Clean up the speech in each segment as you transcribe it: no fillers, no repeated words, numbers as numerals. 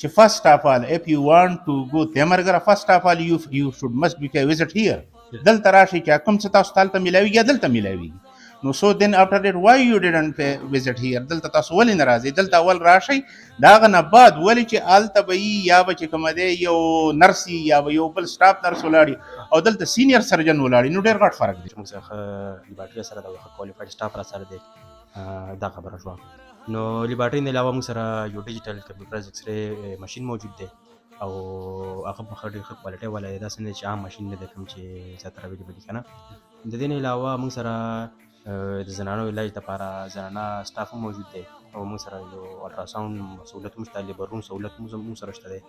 چې first of all if you want to go تمرګره first of all you should must be visit here دلته راشي چې کوم څه تاسو تالته ملاويږي دلته ملاويږي نو so then after that why you didn't visit here دلته تاسو ولې ناراضي دلته اول راشي داغه نه بعد ولې چې آلته به یا به چې کوم دی یو نرسي یا به یو بل سټاف نرس ولاړي او دلته سینیئر سرجن ولاړي نو ډېر غټ فرق دی موږ څخه لیبارټري سره د کوالیفاید سټاف را سره دی دا خبره شوه نو لیبارټري نه علاوه موږ سره یو ډیجیټل کمپیوټرایز ایکس ری ماشین موجود دی او هغه په ډېر ښه کوالټۍ والا دی داسې نه چې عام ماشین نه دی کوم چې زیاتره اویلیبل دي که نه د دې نه علاوه موږ سره د زنانو علاج دپاره زنانه سټاف هم موجود دی او موږ سره یو الټراساونډ سهولت هم شته لیبر روم سهولت موږ سره شته دی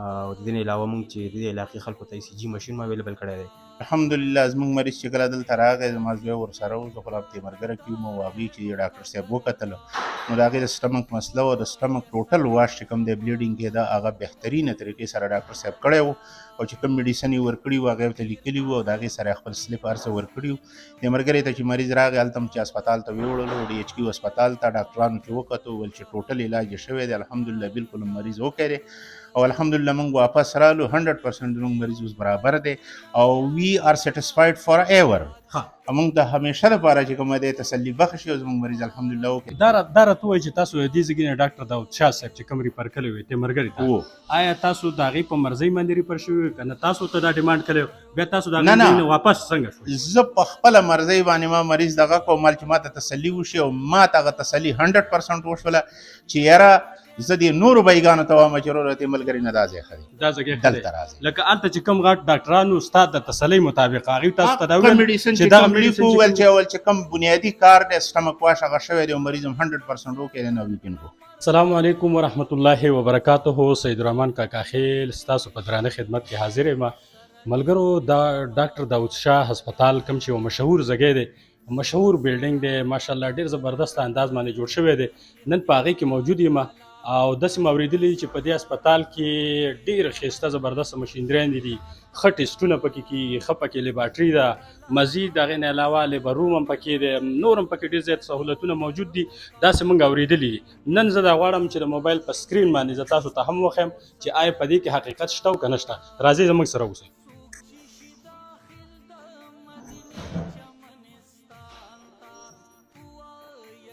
او د دې نه علاوه موږ چې د دې علاقې خلکو ته ای سی جي ماشین هم اویلیبل کړی دی الحمدلله زموږ مریض چې کله دلته راغی زما زوی ورسره و زه خو لا په تیمرګره کې وم او هغوی چې ډاکټر صاحب وکتله نو د هغې د سټمک مسله وه د سټمک ټوټل واش چې کوم دی بلیډینګ کېده هغه بهترینه طریقې سره ډاکټر صاحب کړی و او چې کوم میډیسن یې ورکړي وو هغه یې ورته لیکلي وو او د هغې سره یې خپل سلیپ هر څه ورکړي وو تیمرګرې ته چې مریض راغی هلته هم چې هسپتال ته ویوړلو ډي ایچ کیو هسپتال ته ډاکټرانو چې وکتو ویل چې ټوټل علاج یې شوی دی الحمدلله بلکل مریض اوکی دی او الحمدلله موږ واپس رالو 100% زموږ مریض اوس برابر دی او وی آر سیټسفاید فار ایور موږ د همیشه لپاره چې کومه دی تسلي بخښ شي او زموږ مریض الحمدلله اوکې دا راته ووایي چې تاسو د دې ځای نه ډاکټر داود شاه صاحب چې کوم ریفر کړی وی تیمرګرې ته آیا تاسو د هغې په مرضۍ باندې ریفر شوي که نه تاسو ته دا ډیمانډ کړی بیا تاسو د هغې نه واپس څنګه شوي زه په خپله مرضۍ باندې ما مریض دغه کوم مال چې ما ته تسلي وشي او ما ته هغه تسلي 100% وشوله چې یاره زه دې نورو بایګانو ته وایم چې وروره دې ملګري نه دا ځای ښه دی دا ځای دلته راځي لکه هلته چې کوم غټ ډاکټرانو ستا د تسلۍ مطابق هغوی تاسو ته دا وویل چې دغه میډیسن وویل چې اول چې کوم بنیادي کار دی سټمک واش هغه شوی دی او مریض هم 100% اوکې دی نو وی کین گو السلام علیکم ورحمت الله وبرکاته سید الرحمن کاکا خیل ستاسو په درانه خدمت کې حاضر یم ملګرو دا ډاکټر داود شاه هسپتال کوم چې یو مشهور ځای دی مشهور بلډینګ دی ماشاءالله ډېر زبردست انداز باندې جوړ شوی دی نن په هغې کې موجود یم او داسې مې اورېدلي چې په دې هسپتال کې ډېر ښایسته زبردست مشینریانې دي ښه ټسټونه پکې کېږي ښه پکې لیبارټري ده مزید د هغې نه علاوه لیبر روم هم پکې دی نور هم پکې ډېر زیات سهولتونه موجود دي داسې موږ اورېدلي دي نن زه دا غواړم چې د موبایل په سکرین باندې زه تاسو ته هم وښیم چې آیا په دې کې حقیقت شته او که نه شته راځئ زموږ سره اوسئ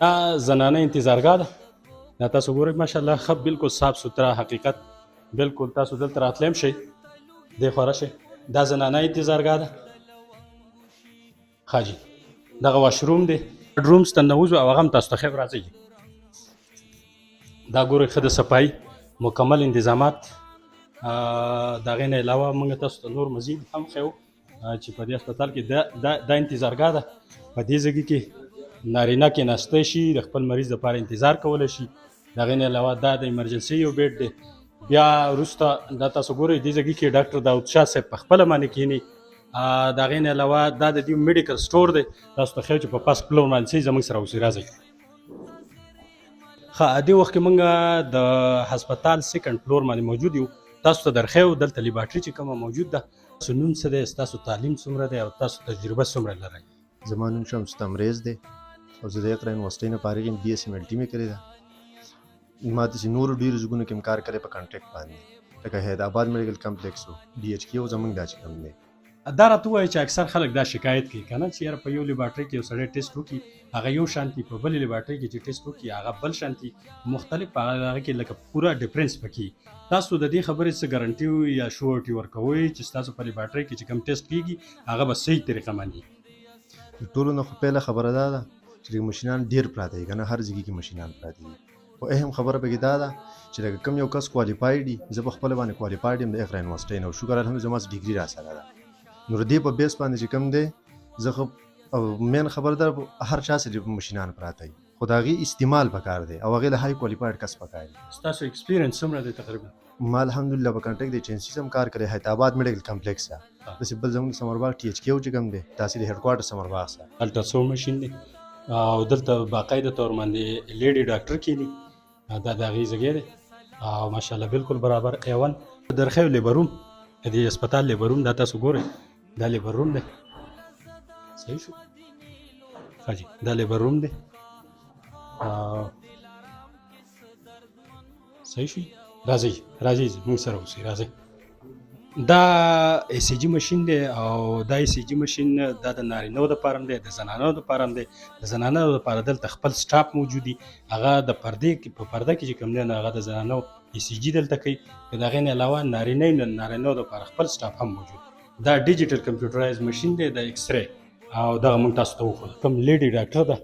دا زنانه انتظارګاه ده دا تاسو ګورئ ماشاءالله ښه بالکل صاف سوتره حقیقت بالکل تاسو دلته راتلی هم شئ دې خوا راشئ دا زنانه انتظارګاه ده ښه جي دغه واشروم دی رومز ته ننوځو او هغه هم تاسو ته ښیم راځئ دا ګورئ ښه د صفایي مکمل انتظامات د هغې نه علاوه موږ تاسو ته نور مزید هم ښیو چې په دې هسپتال کې دا انتظارګاه ده په دې ځای کې نارینه کېناستی شي د خپل مریض لپاره انتظار کولی شي د هغې نه علاوه دا د ایمرجنسي یو بیډ دی بیا وروسته دا تاسو ګورئ دې ځای کې ډاکټر داود شاه صاحب په خپله باندې کښېني د هغې نه علاوه دا د دې میډیکل سټور دی تاسو ته ښیو چې په فسټ فلور باندې څه زموږ سره اوسئ راځئ ښه دې وخت کې موږ د هسپتال سیکنډ فلور باندې موجود یو تاسو ته درښیو دلته لیبارټري چې کومه موجود ده ستاسو نوم څه دی ستاسو تعلیم څومره دی او تاسو تجربه څومره لرئ زما نوم شمس تمریز دی او زه د اقرا یونیورسټۍ نه فارغ یم بي ایس ام ایل ټي مې کړې ده ما داسې نورو ډېرو ځایونو کې هم کار کړی په کانټریکټ باندې لکه حیدرآباد میډیکل کمپلیکس و ډي ایچ کیو زموږ دا چې کوم دی دا راته ووایي چې اکثر خلک دا شکایت کوي که نه چې یاره په یو لیبارټرۍ کې یو سړی ټیسټ وکړي هغه یو شانتي په بلې لیبارټرۍ کې چې ټیسټ وکړي هغه بل شانتي مختلف په هغه کې لکه پوره ډفرنس پکې تاسو د دې خبرې څه ګارنټي یا شورټي ورکوئ چې ستاسو په لیبارټرۍ کې چې کوم ټیسټ کېږي هغه به صحیح طریقه باندې د ټولو نه خو پیله خبره دا ده چې ماشینان ډېر پراته دي که نه هر ځای کې ماشینان پراته دي خو اهم خبره پکې دا ده چې لکه کوم یو کس کوالیفاید دي زه په خپله باندې کوالیفاید یم د اقرا یونیورسټۍ نه او شکر الحمدلله زما ډیګري راسره ده نو د دې په بیس باندې چې کوم دی زه خو مین خبره ده هر چا سره ماشینان پراته دي خو د هغې استعمال پکار دی او هغې له های کوالیفاید کس پکار دي ستاسو ایکسپیرینس څومره دی تقریبا ما الحمدلله په کانټریکټ د ایجنسي هم کار کړی حیدرآباد میډیکل کمپلیکس ته داسې بل زموږ سمرباغ ټي ایچ کیو چې کوم دی داسې د هیډ کوارټر سمرباغ سره هلته څو ماشین دی او دلته باقاعده طور باندې لیډي ډاکټر کېني دا د هغې ځای دی او ماشاءالله بالکل برابر ایون درخیو لیبر روم د هسپتال لیبر روم دا تاسو ګورئ دا لیبر روم دی صحیح شو ښه جي دا لیبر روم دی صحیح شو راځي موږ سره اوسئ راځئ. دا ای سی جی ماشین دی او دا ای سی جی ماشین دا د نارینه‌و دپاره هم دی، د زنانو دپاره هم دی. د زنانو دپاره دلته خپل سټاپ موجود دي، هغه د پردې په پرده کې چې کوم دی نو هغه د زنانو ای سی جي دلته کوي. که د هغې نه علاوه نارینه‌و دپاره خپل سټاپ هم موجود. دا ډیجیټل کمپیوټرایز ماشین دی د ایکس ری او دغه موږ تاسو ته وښودو. کوم لیډي ډاکټر ده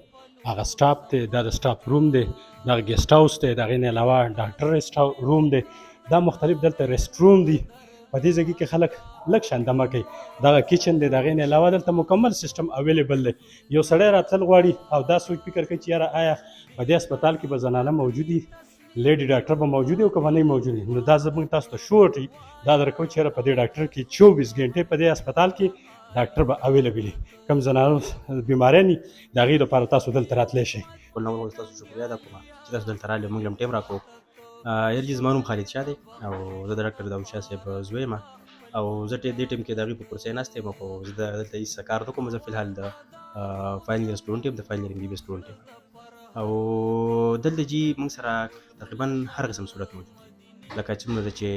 هغه سټاپ دی، دا د سټاپ روم دی، دغه ګیسټ هاوس دی، د هغې نه علاوه ډاکټر ریسټ روم دی، دا مختلف دلته ریسټ روم دي. په دې ځای کې خلک لږ شان دمه کوي. دغه کچن دی، د هغې نه علاوه دلته مکمل سیسټم اویلیبل دی. یو سړی راتلل غواړي او دا سوچ فکر کوي چې یاره آیا په دې هسپتال کې به زنانه موجود وي، لیډي ډاکټر به موجود وي او که به نه موجود وي، نو دا زموږ تاسو ته شورټي دا درکوو چې یاره په دې ډاکټر کې 24 ګنټې په دې هسپتال کې ډاکټر به اویلیبل وي. کوم زنانو بیماریان دي د هغې دپاره تاسو دلته راتلی شئ. ټول نو تاسو شکریا ده کومه چې تاسو دلته راغلئ، موږ له ټیم راکړو. یار زما نوم خالد شاه دی او زه د ډاکټر داود شاه صاحب زوی یم او زه دې ټیم کې د هغې په کرسۍ ناست یم. خو زه دلته هېڅ کار نه کوم، زه فلحال د فاینل ایئر سټوډنټ یم، د فاینل ایئر MBBS سټوډنټ یم. او دلته جي موږ سره تقریبا هر قسم صورت موجود دی، لکه څومره ده چې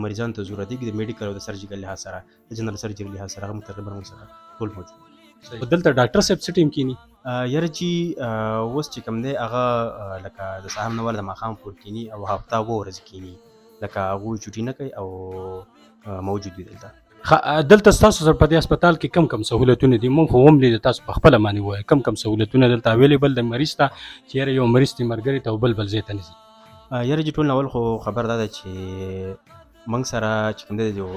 مریضانو ته ضرورت دی د میډیکل او د سرجیکل لحاظ سره، د جنرال سرجري لحاظ سره هم تقریبا موږ سره ټول موجود دی. دلته ډاکټر صاحب څه ټیم کینی؟ یاره چې اوس چې کوم دی هغه لکه د سهار نه ور د ماښام پورې کینی او هفته 2 ورځې کینی، لکه هغوی چوټي نه کوي او موجود وي دلته. دلته ستاسو سره په دې هسپتال کې کم کم سهولتونه دي؟ مونږ خو هم دي تاسو په خپله باندې ووایه کم کم سهولتونه دلته اویلیبل د مریض ته چې یاره یو مریض دی ملګري ته او بل ځای ته نه ځي؟ یاره چې ټول اول خو خبر دا ده چې موږ سره چې کوم دی یو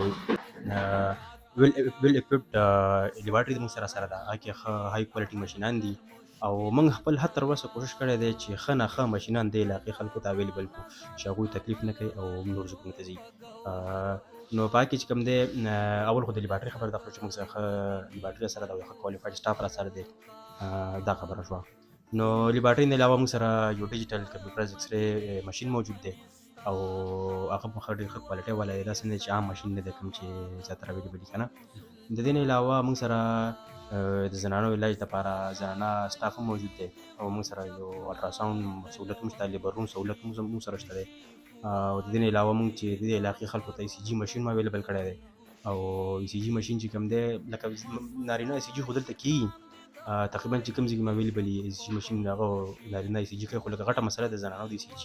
ویل اکوپډ لیبارټري موږ سره ده، هغه کې ښه های کوالټي ماشینان دي او موږ خپل حد تر اوسه کوشش کړی دی چې ښه نه ښه ماشینان دې علاقې خلکو ته اویلیبل کړو چې هغوی تکلیف نه کوي او نور ځایونو ته ځي. نو په هغه کې چې کوم دی اول خو د لیبارټري خبره ده چې موږ سره ښه لیبارټري سره ده او ښه کوالفاید سټاف راسره دی، دا خبره شوه. نو لیبارټري نه علاوه موږ سره یو ډیجیټل کمپیوټرایز ایکس ری ماشین موجود دی او هغه په ډېر ښه کوالټۍ والا دی، داسې نه چې عام ماشین نه دی کوم چې زیاتره اویلیبل وي که نه. د دې نه علاوه موږ سره د زنانو علاج لپاره زنانه سټاف هم موجود دی او موږ سره یو الټراساوند سهولت هم شته، لیبر روم سهولت هم موږ سره شته دی. او د دې نه علاوه موږ چې د دې علاقې خلکو ته ECG ماشین هم اویلیبل کړی دی او ECG ماشین چې کوم دی لکه نارینه ECG خو دلته کېږي تقریبا چې کوم ځای کې اویلیبل وي ECG ماشین هغه نارینه ECG کوي، خو لکه غټه مسله د زنانو د ECG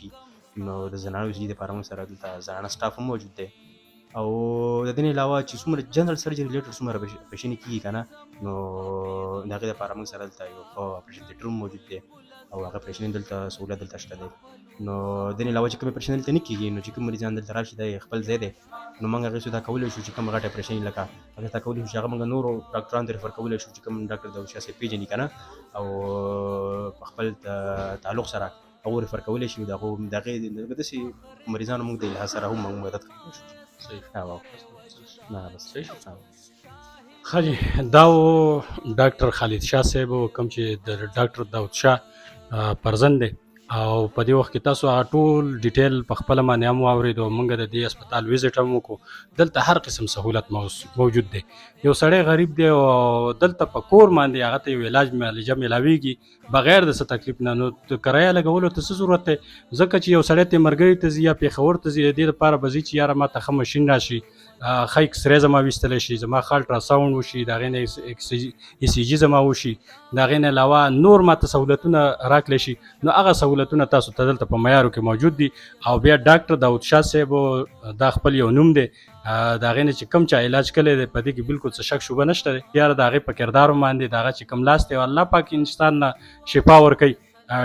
نو د زنانو ECG دپاره موږ سره دلته زنانه سټاف هم موجود دی. او د دې نه علاوه چې څومره جنرال سرجري ریلیټډ څومره اپریشنې کېږي که نه نو د هغې دپاره موږ سره دلته یو ښه اپریشن تیټر هم موجود دی او هغه اپریشنې دلته سهولت دلته شته دی. نو د دې نه علاوه چې کوم اپریشن دلته نه کېږي نو چې کوم مریضان دلته راشي دا یې خپل ځای دی، نو موږ هغې څه دا کولی شو چې کوم غټ اپریشن لکه هغې ته کولی شو چې هغه موږ نورو ډاکټرانو ته ریفر کولی شو چې کوم ډاکټر داود شاه صاحب پېژني که نه او په خپل تعلق سره هغو ریفر کولی شي د هغې داسې مریضانو موږ د لحاظ سره هم موږ مدد کولی شو. خالي دا و ډاکټر خالد شاه صاحب کوم چې د ډاکټر داود شاه پرزن دی او په دې وخت کې تاسو ټول ډیټیل په خپله باندې هم واورېد او موږ د دې هسپتال ویزټ هم وکړو. دلته هر قسم سهولت موجود دی. یو سړی غریب دی او دلته په کور باندې هغه ته یو علاج معالجه میلاویږي بغیر د څه تکلیف نه، نو کرایه لګولو ته څه ضرورت دی؟ ځکه چې یو سړی ته مرګري ته ځي یا پېښور ته ځي د دې لپاره به ځي چې یاره ما ته ښه ماشین راشي، ښه اکسرې زما ویستلی شي، زما ښه الټراساوند وشي، د هغې نه ECG زما وشي، د هغې نه علاوه نور ما ته سهولتونه راکړلی شي، نو هغه سهولتونه تاسو ته دلته په معیارو کې موجود دي. او بیا ډاکټر داود شاه صاحب دا خپل یو نوم دی، د هغې نه چې کوم چا علاج کلی دی په دې کې بالکل څه شک شوبه نشته دی. یاره د هغې په کردار باندې د هغه چې کوم لاس دی الله پاک انسان نه شفا ورکوي،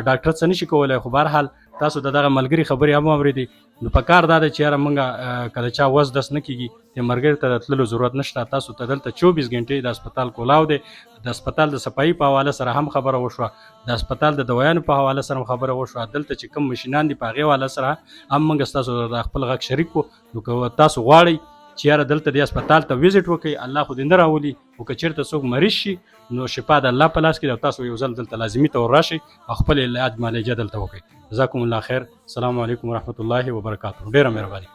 ډاکټر څه نشي کولی. خو بهرحال تاسو د دغه ملګري خبرې هم واورېدې، نو په کار دا ده چې یاره موږ که د چا وس دس نه کېږي د ملګري ته د تللو ضرورت نشته. تاسو ته دلته 24 ګنټې د هسپتال کولاو دی. د هسپتال د صفایي په حواله سره هم خبره وشوه، د هسپتال د دوایانو په حواله سره هم خبره وشوه، دلته چې کوم مشینان دي په هغې حواله سره هم موږ ستاسو د خپل غږ شریک کړو. نو که تاسو غواړئ چې یاره دلته د هسپتال ته ویزټ وکړئ، الله خو دې نه راولي، او که چېرته څوک مریض شي نو شفا د الله په لاس کې ده، تاسو یو ځل دلته لازمي طور راشئ او خپل علاج معالجه دلته وکړئ. جزاکم الله خیر. السلام علیکم ورحمت الله وبرکاته. ډېره مهرباني.